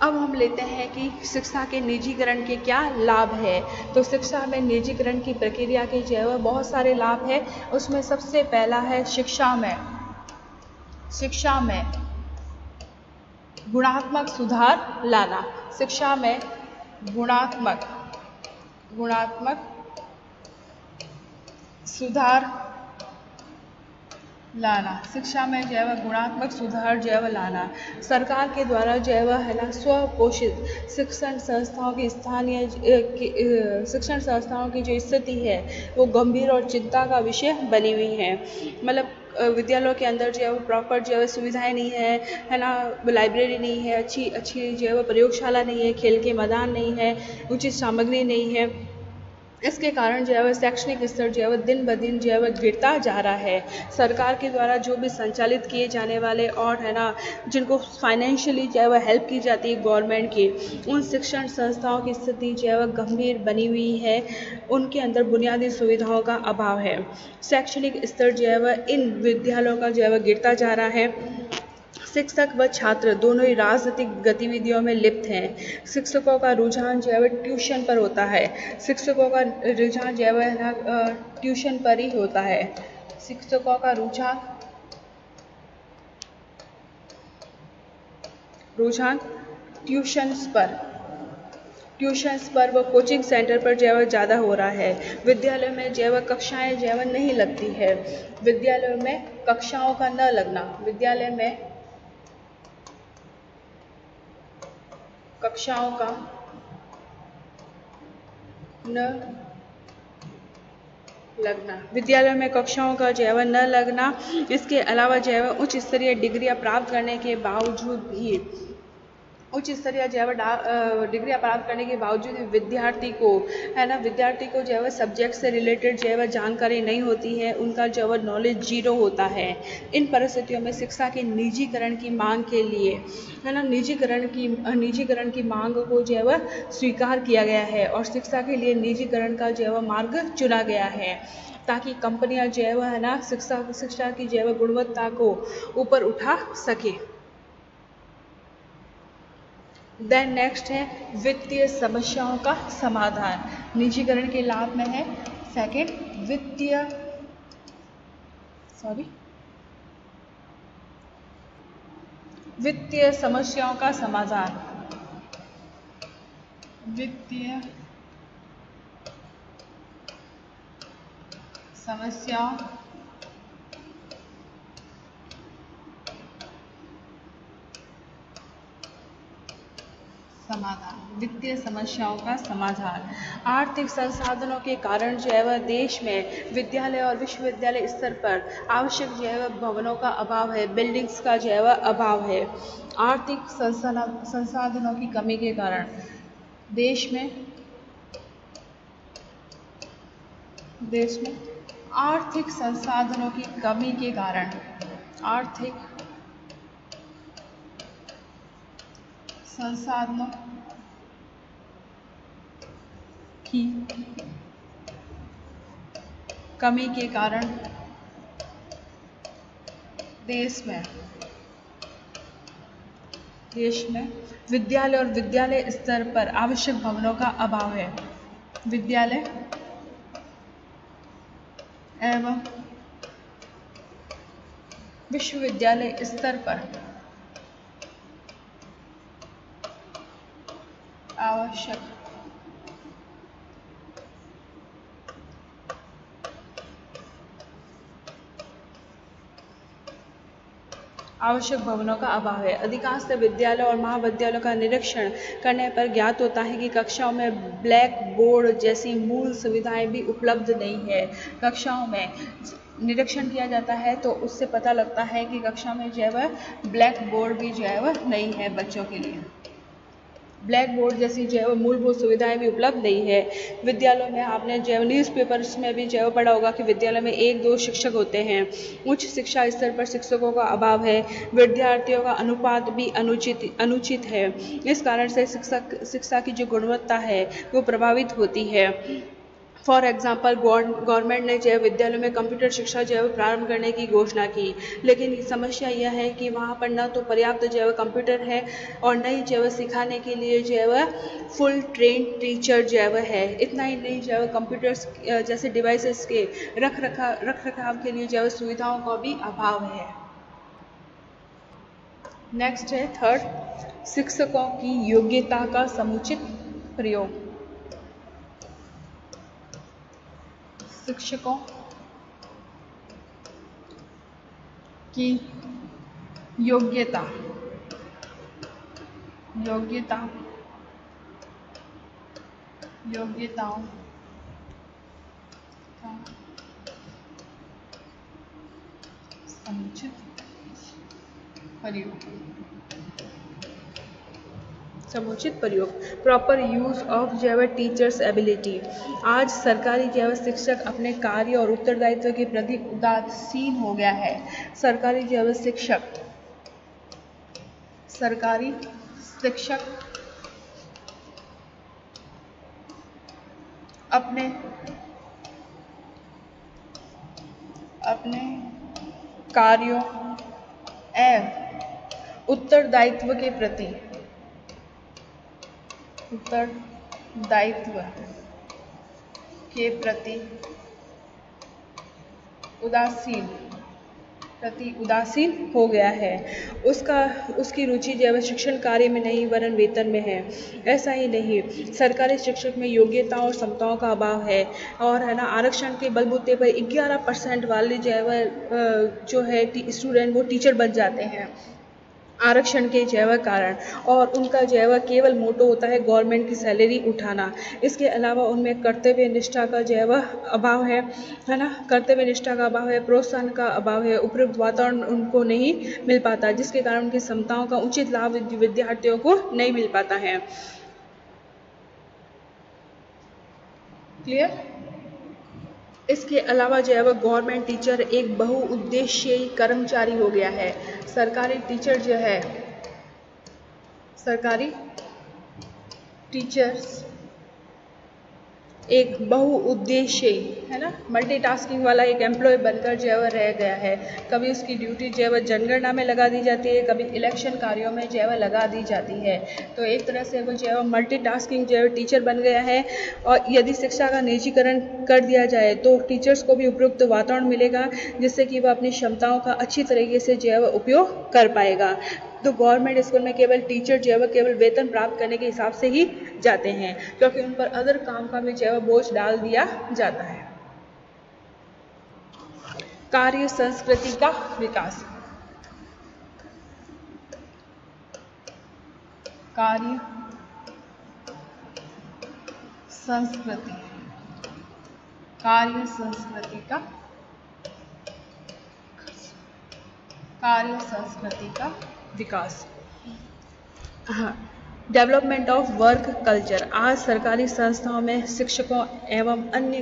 अब हम लेते हैं कि शिक्षा के निजीकरण के क्या लाभ है। तो शिक्षा में निजीकरण की प्रक्रिया के जो है बहुत सारे लाभ है। उसमें सबसे पहला है शिक्षा में गुणात्मक सुधार लाना। शिक्षा में गुणात्मक सुधार लाना। शिक्षा में जो है गुणात्मक सुधार जो है लाना। सरकार के द्वारा जो है ना स्वपोषित शिक्षण संस्थाओं की शिक्षण संस्थाओं की जो स्थिति है वो गंभीर और चिंता का विषय बनी हुई है। मतलब विद्यालयों के अंदर जो है वो प्रॉपर जो है सुविधाएं नहीं है ना, लाइब्रेरी नहीं है, अच्छी जो है वो प्रयोगशाला नहीं है, खेल के मैदान नहीं है, उचित सामग्री नहीं है। इसके कारण जो है वह शैक्षणिक स्तर जो है वह दिन ब दिन जो है वह गिरता जा रहा है। सरकार के द्वारा जो भी संचालित किए जाने वाले और है ना जिनको फाइनेंशियली जो है वह हेल्प की जाती है गवर्नमेंट की, उन शिक्षण संस्थाओं की स्थिति जो है वह गंभीर बनी हुई है। उनके अंदर बुनियादी सुविधाओं का अभाव है। शैक्षणिक स्तर जो है वह इन विद्यालयों का जो है वह गिरता जा रहा है। शिक्षक व छात्र दोनों ही राजनीतिक गतिविधियों में लिप्त हैं। शिक्षकों का रुझान जो है वह ट्यूशन पर होता है। शिक्षकों का रुझान जो है वह ट्यूशन पर ही होता है। शिक्षकों का रुझान ट्यूशन्स पर व कोचिंग सेंटर पर जो है वह ज़्यादा हो रहा है। विद्यालय में जो है वह कक्षाएं जो है वह नहीं लगती है। विद्यालय में कक्षाओं का न लगना, विद्यालय में कक्षाओं का न लगना, विद्यालय में कक्षाओं का जो है वह न लगना। इसके अलावा जो है वह उच्च स्तरीय डिग्रियां प्राप्त करने के बावजूद भी डिग्रियां प्राप्त करने के बावजूद विद्यार्थी को जो है वह सब्जेक्ट से रिलेटेड जो है वह जानकारी नहीं होती है। उनका जो है नॉलेज जीरो होता है। इन परिस्थितियों में शिक्षा के निजीकरण की मांग के लिए है ना निजीकरण की मांग को जो है वह स्वीकार किया गया है और शिक्षा के लिए निजीकरण का जो है वह मार्ग चुना गया है, ताकि कंपनियां जो है वह है ना शिक्षा की जो है वह गुणवत्ता को ऊपर उठा सके। देन नेक्स्ट है वित्तीय समस्याओं का समाधान। निजीकरण के लाभ में है सेकंड वित्तीय समस्याओं का समाधान। वित्तीय समस्याओं वित्तीय समस्याओं का समाधान। आर्थिक संसाधनों के कारण जो है वह देश में विद्यालय और विश्वविद्यालय स्तर पर आवश्यक जो है वह भवनों का अभाव है, बिल्डिंग्स का जो है वह अभाव है। आर्थिक संसाधनों की कमी के कारण देश में आर्थिक संसाधनों की कमी के कारण संसाधनों की कमी के कारण देश में विद्यालय और विद्यालय स्तर पर आवश्यक भवनों का अभाव है। विद्यालय एवं विश्वविद्यालय स्तर पर आवश्यक भवनों का अभाव है। अधिकांश विद्यालयों और महाविद्यालयों का निरीक्षण करने पर ज्ञात होता है कि कक्षाओं में ब्लैक बोर्ड जैसी मूल सुविधाएं भी उपलब्ध नहीं है। कक्षाओं में निरीक्षण किया जाता है तो उससे पता लगता है कि कक्षा में जो है वह ब्लैक बोर्ड भी जो है वह नहीं है बच्चों के लिए। ब्लैक बोर्ड जैसी जो है वो मूलभूत सुविधाएं भी उपलब्ध नहीं है। विद्यालयों में आपने जो है न्यूज़पेपर्स में भी जो है पढ़ा होगा कि विद्यालय में 1-2 शिक्षक होते हैं। उच्च शिक्षा स्तर पर शिक्षकों का अभाव है। विद्यार्थियों का अनुपात भी अनुचित है। इस कारण से शिक्षा की जो गुणवत्ता है वो प्रभावित होती है। फॉर एग्जाम्पल गवर्नमेंट ने जो है विद्यालयों में कंप्यूटर शिक्षा जो है प्रारंभ करने की घोषणा की, लेकिन समस्या यह है कि वहाँ पर न तो पर्याप्त जो है कंप्यूटर है और न ही जो है सिखाने के लिए जो है फुल ट्रेन टीचर जो है। इतना ही नहीं, जो है कंप्यूटर्स जैसे डिवाइसेस के रख रखाव के लिए जो है सुविधाओं का भी अभाव है। नेक्स्ट है थर्ड, शिक्षकों की योग्यता का समुचित प्रयोग। शिक्षकों की योग्यताओं का समुचित प्रयोग, प्रॉपर यूज ऑफ जो है टीचर्स एबिलिटी। आज सरकारी जो है शिक्षक अपने कार्य और उत्तरदायित्व के प्रति उदासीन हो गया है। सरकारी शिक्षक अपने कार्यों एवं उत्तरदायित्व के प्रति उदासीन हो गया है। उसकी रुचि जो है शिक्षण कार्य में नहीं वरन वेतन में है। ऐसा ही नहीं, सरकारी शिक्षक में योग्यता और क्षमताओं का अभाव है और है ना आरक्षण के बलबूते पर 11% वाले जो है स्टूडेंट वो टीचर बन जाते हैं आरक्षण के कारण, और उनका केवल मोटो होता है गवर्नमेंट की सैलरी उठाना। इसके अलावा उनमें कर्तव्य निष्ठा का अभाव है ना, कर्तव्य निष्ठा का अभाव है, प्रोत्साहन का अभाव है, उपयुक्त वातावरण उनको नहीं मिल पाता, जिसके कारण उनकी क्षमताओं का उचित लाभ विद्यार्थियों को नहीं मिल पाता है। क्लियर? इसके अलावा गवर्नमेंट टीचर एक बहुउद्देशीय कर्मचारी हो गया है। सरकारी टीचर्स एक बहुउद्देशीय है ना मल्टीटास्किंग वाला एक एम्प्लॉय बनकर रह गया है। कभी उसकी ड्यूटी जनगणना में लगा दी जाती है, कभी इलेक्शन कार्यों में लगा दी जाती है। तो एक तरह से वो मल्टीटास्किंग टीचर बन गया है। और यदि शिक्षा का निजीकरण कर दिया जाए तो टीचर्स को भी उपयुक्त वातावरण मिलेगा, जिससे कि वह अपनी क्षमताओं का अच्छी तरीके से उपयोग कर पाएगा। तो गवर्नमेंट स्कूल में केवल टीचर केवल वेतन प्राप्त करने के हिसाब से ही जाते हैं, क्योंकि उन पर अदर काम का भी बोझ डाल दिया जाता है। कार्य संस्कृति का विकास। कार्य संस्कृति का विकास। हाँ, डेवलपमेंट ऑफ वर्क कल्चर। आज सरकारी संस्थाओं में शिक्षकों एवं अन्य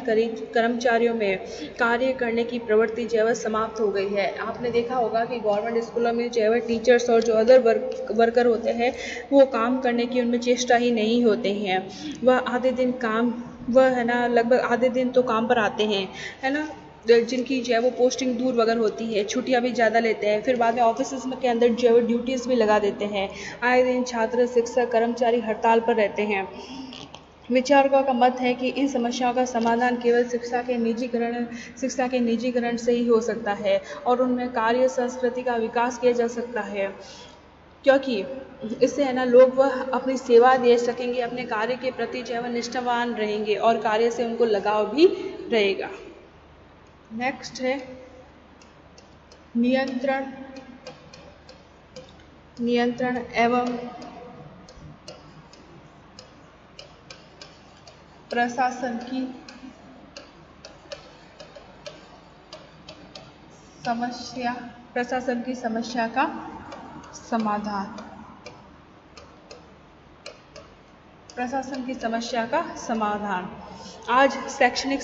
कर्मचारियों में कार्य करने की प्रवृत्ति समाप्त हो गई है। आपने देखा होगा कि गवर्नमेंट स्कूलों में टीचर्स और जो अदर वर्कर होते हैं वो काम करने की उनमें चेष्टा ही नहीं होते हैं। वह है ना लगभग आधे दिन तो काम पर आते हैं, है ना, जिनकी वो पोस्टिंग दूर वगैरह होती है, छुट्टियां भी ज़्यादा लेते हैं, फिर बाद में ऑफिस में के अंदर ड्यूटीज़ भी लगा देते हैं। आए दिन छात्र, शिक्षक, कर्मचारी हड़ताल पर रहते हैं। विचारकों का मत है कि इन समस्याओं का समाधान केवल शिक्षा के निजीकरण से ही हो सकता है और उनमें कार्य संस्कृति का विकास किया जा सकता है, क्योंकि इससे है ना लोग वह अपनी सेवा दे सकेंगे, अपने कार्य के प्रति निष्ठावान रहेंगे और कार्य से उनको लगाव भी रहेगा। नेक्स्ट है नियंत्रण एवं प्रशासन की समस्या का समाधान। आज शैक्षणिक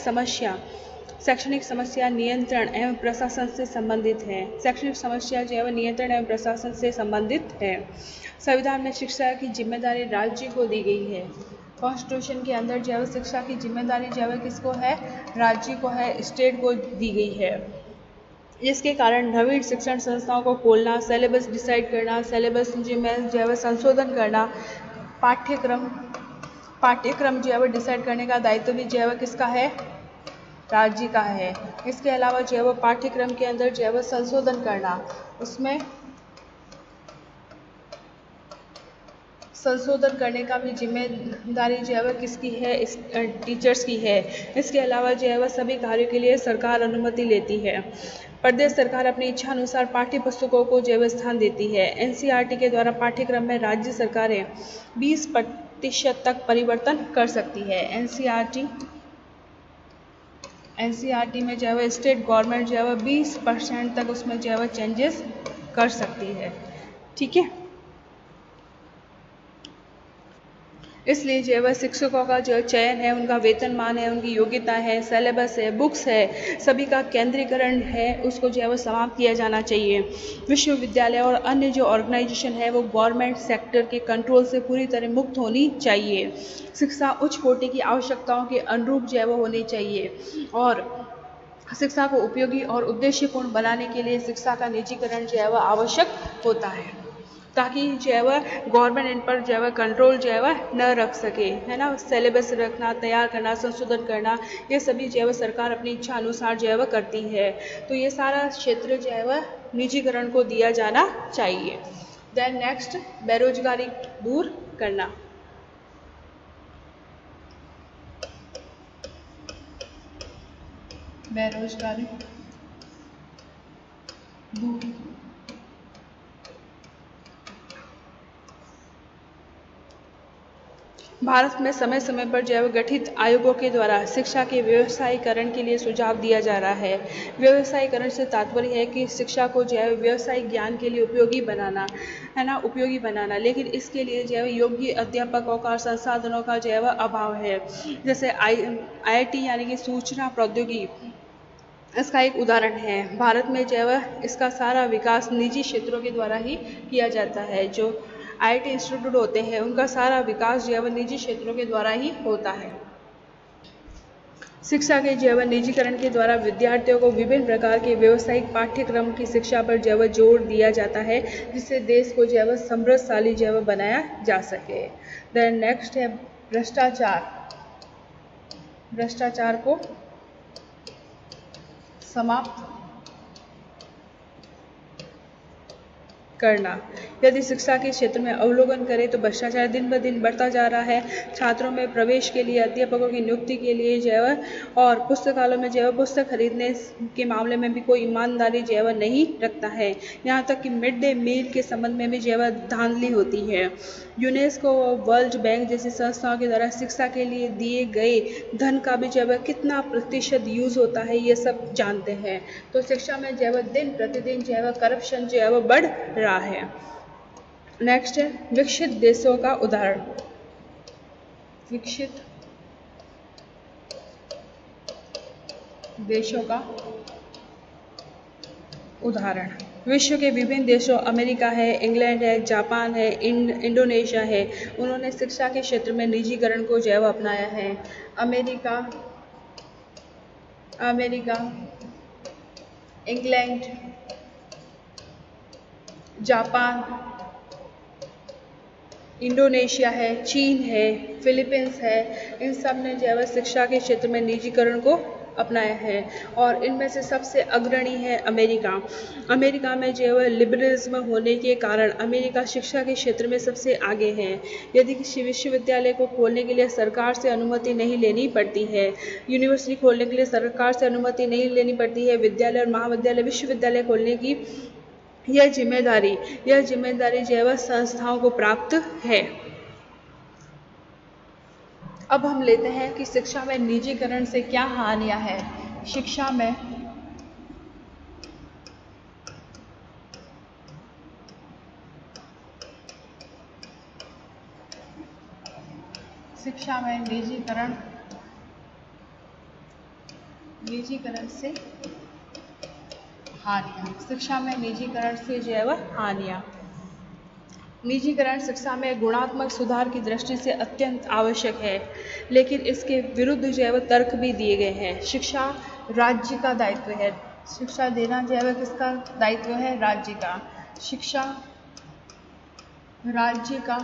समस्या नियंत्रण एवं प्रशासन से संबंधित है। शैक्षणिक समस्या नियंत्रण एवं प्रशासन से संबंधित है। संविधान में शिक्षा की जिम्मेदारी राज्य को दी गई है। कॉन्स्टिट्यूशन के अंदर जो है शिक्षा की जिम्मेदारी जो है किसको है, राज्य को है, स्टेट को दी गई है। जिसके कारण नवीन शिक्षण संस्थाओं को खोलना, सिलेबस डिसाइड करना, सिलेबस में जो है संशोधन करना, पाठ्यक्रम जो है डिसाइड करने का दायित्व भी जो है किसका है, राज्य का है। इसके अलावा जो है पाठ्यक्रम के अंदर जो है संशोधन करना, उसमें संशोधन करने का भी जिम्मेदारी जो है किसकी है, टीचर्स की है। इसके अलावा जो है सभी कार्यों के लिए सरकार अनुमति लेती है। प्रदेश सरकार अपनी इच्छा अनुसार पाठ्य पुस्तकों को जो है स्थान देती है। एनसीईआरटी के द्वारा पाठ्यक्रम में राज्य सरकारें 20% तक परिवर्तन कर सकती है। एनसीईआरटी में जो है स्टेट गवर्नमेंट जो है 20% तक उसमें जो है चेंजेस कर सकती है। ठीक है, इसलिए जो है शिक्षकों का जो चयन है, उनका वेतनमान है, उनकी योग्यता है, सिलेबस है, बुक्स है, सभी का केंद्रीकरण है, उसको जो है वो समाप्त किया जाना चाहिए। विश्वविद्यालय और अन्य जो ऑर्गेनाइजेशन है वो गवर्नमेंट सेक्टर के कंट्रोल से पूरी तरह मुक्त होनी चाहिए। शिक्षा उच्च कोटि की आवश्यकताओं के अनुरूप जो है वो होनी चाहिए और शिक्षा को उपयोगी और उद्देश्यपूर्ण बनाने के लिए शिक्षा का निजीकरण जो है वह आवश्यक होता है, ताकि जो है वह गवर्नमेंट इन पर जो है कंट्रोल जो है वह न रख सके, है ना। सिलेबस रखना, तैयार करना, संशोधन करना, ये सभी जो है सरकार अपनी इच्छा अनुसार जो है वह करती है। तो ये सारा क्षेत्र जो है वह निजीकरण को दिया जाना चाहिए। देन नेक्स्ट, बेरोजगारी दूर करना। बेरोजगारी दूर भारत में समय समय पर जो है गठित आयोगों के द्वारा शिक्षा के व्यवसायीकरण के लिए सुझाव दिया जा रहा है। व्यवसायीकरण से तात्पर्य है कि शिक्षा को जो है व्यवसायिक ज्ञान के लिए उपयोगी बनाना, है ना, उपयोगी बनाना। लेकिन इसके लिए जो है योग्य अध्यापकों का, संसाधनों का जो है वह अभाव है। जैसे IIT यानी कि सूचना प्रौद्योगिकी, इसका एक उदाहरण है। भारत में जो है इसका सारा विकास निजी क्षेत्रों के द्वारा ही किया जाता है। जो IIT इंस्टीट्यूट होते हैं उनका सारा विकास जो है निजी क्षेत्रों के द्वारा ही होता है। शिक्षा के जो है निजीकरण के द्वारा विद्यार्थियों को विभिन्न प्रकार के व्यावसायिक पाठ्यक्रम की शिक्षा पर जो है जोर दिया जाता है, जिससे देश को जो है समृद्धशाली जो है बनाया जा सके। देन नेक्स्ट है भ्रष्टाचार। भ्रष्टाचार को समाप्त करना। यदि शिक्षा के क्षेत्र में अवलोकन करें तो भ्रष्टाचार दिन ब दिन बढ़ता जा रहा है। छात्रों में प्रवेश के लिए, अध्यापकों की नियुक्ति के लिए जो है और पुस्तकालयों में जो है पुस्तक खरीदने के मामले में भी कोई ईमानदारी जो है नहीं रखता है। यहाँ तक कि मिड डे मील के संबंध में भी जो है धांधली होती है। यूनेस्को और वर्ल्ड बैंक जैसी संस्थाओं के द्वारा शिक्षा के लिए दिए गए धन का भी जो है कितना प्रतिशत यूज होता है ये सब जानते हैं। तो शिक्षा में जो है दिन प्रतिदिन जो है करप्शन जो है बढ़ रहा है। नेक्स्ट है विकसित देशों का उदाहरण। विकसित देशों का उदाहरण। विश्व के विभिन्न देशों, अमेरिका है, इंग्लैंड है, जापान है, इंडोनेशिया है, उन्होंने शिक्षा के क्षेत्र में निजीकरण को जो है अपनाया है। अमेरिका, इंग्लैंड, जापान, इंडोनेशिया है, चीन है, फिलीपींस है, इन सब ने जो है शिक्षा के क्षेत्र में निजीकरण को अपनाया है। और इनमें से सबसे अग्रणी है अमेरिका। अमेरिका में जो है लिबरलिज्म होने के कारण अमेरिका शिक्षा के क्षेत्र में सबसे आगे है। यदि किसी विश्वविद्यालय को खोलने के लिए सरकार से अनुमति नहीं लेनी पड़ती है, यूनिवर्सिटी खोलने के लिए सरकार से अनुमति नहीं लेनी पड़ती है, विद्यालय और महाविद्यालय, विश्वविद्यालय खोलने की यह जिम्मेदारी जो है संस्थाओं को प्राप्त है। अब हम लेते हैं कि शिक्षा में निजीकरण से क्या हानियां हैं। शिक्षा में निजीकरण से हानियां। शिक्षा में निजीकरण से जो है वह हानियां। निजीकरण शिक्षा में गुणात्मक सुधार की दृष्टि से अत्यंत आवश्यक है, लेकिन इसके विरुद्ध जैव तर्क भी दिए गए हैं। शिक्षा राज्य का दायित्व है। शिक्षा देना जैव किसका दायित्व है? राज्य का। शिक्षा राज्य का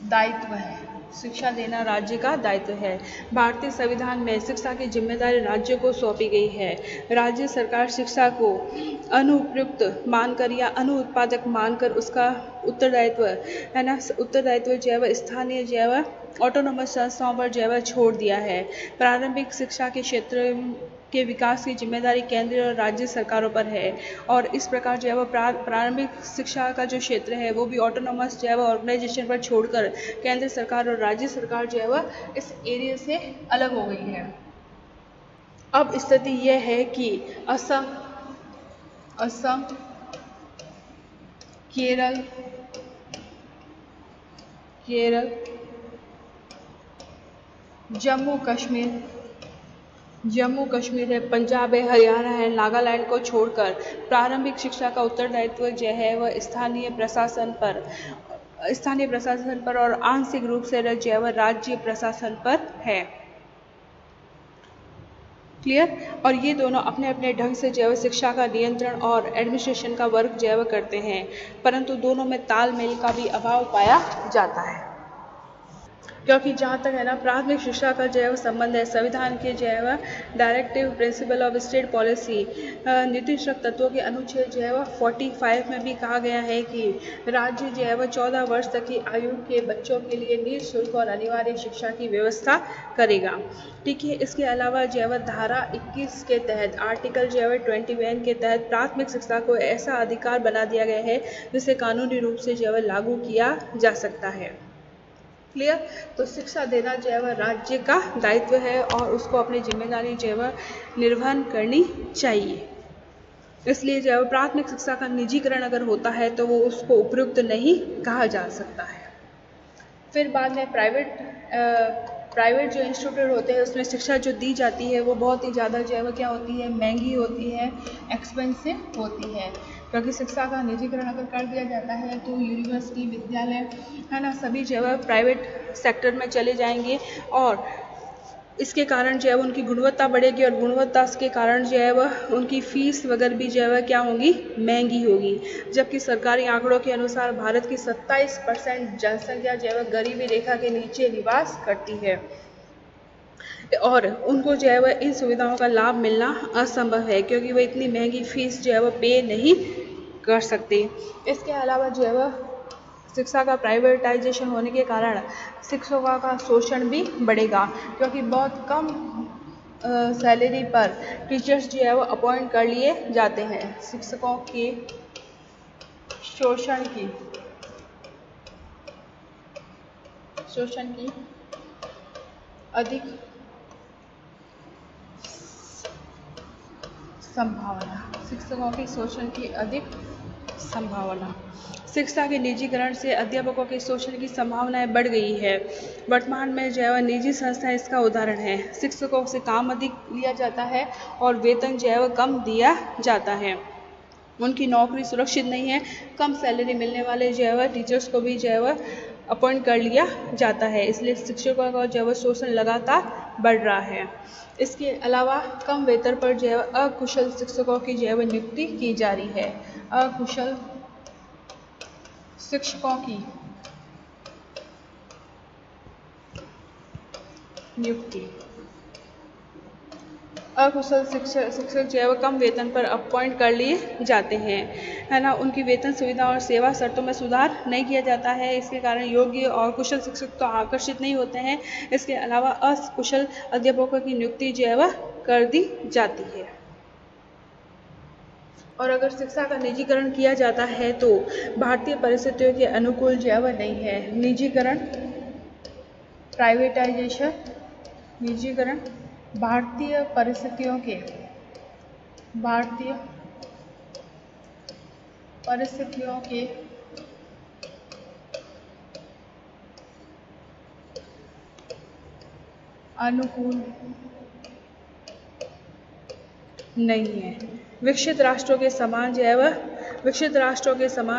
दायित्व है। शिक्षा देना राज्य का दायित्व है। भारतीय संविधान में शिक्षा की जिम्मेदारी राज्य को सौंपी गई है। राज्य सरकार शिक्षा को अनुपयुक्त मानकर या अनुत्पादक मानकर उसका उत्तरदायित्व है ना, उत्तरदायित्व जैव स्थानीय जैव ऑटोनोमस संस्थाओं पर जैव छोड़ दिया है। प्रारंभिक शिक्षा के क्षेत्र के विकास की जिम्मेदारी केंद्रीय और राज्य सरकारों पर है और इस प्रकार जैव प्रारंभिक शिक्षा का जो क्षेत्र है वो भी ऑटोनोमस जैव ऑर्गेनाइजेशन पर छोड़कर केंद्र सरकार और राज्य सरकार जैव इस एरिया से अलग हो गई है। अब स्थिति यह है कि असम, केरल, जम्मू कश्मीर है, पंजाब है, हरियाणा है, नागालैंड को छोड़कर प्रारंभिक शिक्षा का उत्तरदायित्व जो है वह स्थानीय प्रशासन पर और आंशिक रूप से जैव राज्य प्रशासन पर है। क्लियर? और ये दोनों अपने अपने ढंग से जैव शिक्षा का नियंत्रण और एडमिनिस्ट्रेशन का वर्क जैव करते हैं, परंतु दोनों में तालमेल का भी अभाव पाया जाता है। क्योंकि जहाँ तक है ना प्राथमिक शिक्षा का जैव संबंध है, संविधान के जैव directive principle of state policy नीतिशक तत्वों के अनुच्छेद जैव 45 में भी कहा गया है कि राज्य जैव 14 वर्ष तक की आयु के बच्चों के लिए निःशुल्क और अनिवार्य शिक्षा की व्यवस्था करेगा। ठीक है। इसके अलावा जैव धारा 21 के तहत आर्टिकल जैव 21 के तहत प्राथमिक शिक्षा को ऐसा अधिकार बना दिया गया है जिसे कानूनी रूप से जैव लागू किया जा सकता है। क्लियर? तो शिक्षा देना जैव राज्य का दायित्व है और उसको अपनी जिम्मेदारी जैव निर्वहन करनी चाहिए। इसलिए जैव प्राथमिक शिक्षा का निजीकरण अगर होता है तो वो उसको उपयुक्त नहीं कहा जा सकता है। फिर बाद में प्राइवेट जो इंस्टीट्यूट होते हैं उसमें शिक्षा जो दी जाती है वो बहुत ही ज़्यादा जैव क्या होती है? महंगी होती है, एक्सपेंसिव होती है। क्योंकि शिक्षा का निजीकरण अगर कर दिया जाता है तो यूनिवर्सिटी, विद्यालय है ना, सभी जैव प्राइवेट सेक्टर में चले जाएंगे और इसके कारण जो है उनकी गुणवत्ता बढ़ेगी और गुणवत्ता के कारण जो है वह उनकी फीस वगैरह भी जो है क्या होगी? महंगी होगी। जबकि सरकारी आंकड़ों के अनुसार भारत की 27% जनसंख्या जो है गरीबी रेखा के नीचे निवास करती है और उनको जो है वह इन सुविधाओं का लाभ मिलना असंभव है क्योंकि वह इतनी महंगी फीस जो है वह पे नहीं कर सकते। इसके अलावा जो है वह शिक्षा का प्राइवेटाइजेशन होने के कारण शिक्षकों का शोषण भी बढ़ेगा क्योंकि बहुत कम सैलरी पर टीचर्स जो है वो अपॉइंट कर लिए जाते हैं। शिक्षकों के शोषण की अधिक संभावना। शिक्षा के निजीकरण से अध्यापकों के शोषण की संभावनाएं बढ़ गई है। वर्तमान में जो है निजी संस्थाएं इसका उदाहरण है। शिक्षकों से काम अधिक लिया जाता है और वेतन जो है कम दिया जाता है। उनकी नौकरी सुरक्षित नहीं है। कम सैलरी मिलने वाले जो है टीचर्स को भी जो है अपॉइंट कर लिया जाता है। इसलिए शिक्षकों का जो है शोषण लगातार बढ़ रहा है। इसके अलावा कम वेतन पर जो है अकुशल शिक्षकों की जो है नियुक्ति की जा रही है। अकुशल शिक्षकों की नियुक्ति। अकुशल शिक्षक जो है वो कम वेतन पर अपॉइंट कर लिए जाते हैं, है ना। उनकी वेतन सुविधा और सेवा शर्तों में सुधार नहीं किया जाता है। इसके कारण योग्य और कुशल शिक्षक तो आकर्षित नहीं होते हैं। इसके अलावा अकुशल अध्यापकों की नियुक्ति जो है वह कर दी जाती है। और अगर शिक्षा का निजीकरण किया जाता है तो भारतीय परिस्थितियों के अनुकूल जो है वह नहीं है। निजीकरण, प्राइवेटाइजेशन, निजीकरण भारतीय परिस्थितियों के अनुकूल नहीं है। विकसित राष्ट्रों के समान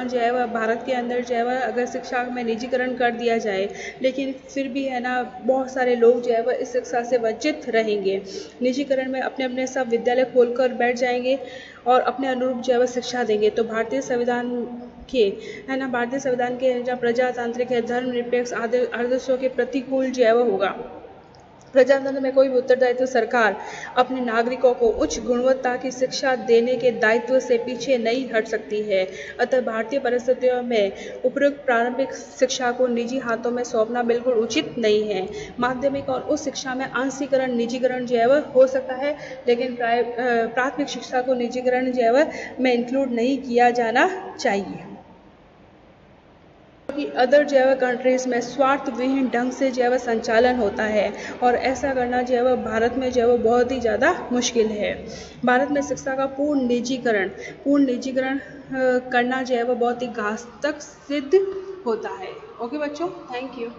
जो है वह भारत के अंदर जो है वह अगर शिक्षा में निजीकरण कर दिया जाए, लेकिन फिर भी है ना बहुत सारे लोग जो है वह इस शिक्षा से वंचित रहेंगे। निजीकरण में अपने अपने सब विद्यालय खोलकर बैठ जाएंगे और अपने अनुरूप जो है वह शिक्षा देंगे, तो भारतीय संविधान के जो प्रजातांत्रिक है, धर्मनिरपेक्ष आदर्शों के प्रतिकूल जो है वह होगा। प्रजातंत्र में कोई भी उत्तरदायित्व सरकार अपने नागरिकों को उच्च गुणवत्ता की शिक्षा देने के दायित्व से पीछे नहीं हट सकती है। अतः भारतीय परिस्थितियों में उपयुक्त प्रारंभिक शिक्षा को निजी हाथों में सौंपना बिल्कुल उचित नहीं है। माध्यमिक और उच्च शिक्षा में आंशिकरण निजीकरण जो है वह हो सकता है, लेकिन प्राथमिक शिक्षा को निजीकरण जो है वह में इंक्लूड नहीं किया जाना चाहिए। कि अदर जो है कंट्रीज़ में स्वार्थ विहीन ढंग से जो है संचालन होता है, और ऐसा करना जो है भारत में जो है बहुत ही ज़्यादा मुश्किल है। भारत में शिक्षा का पूर्ण निजीकरण करना जो है बहुत ही घातक सिद्ध होता है। ओके बच्चों, थैंक यू।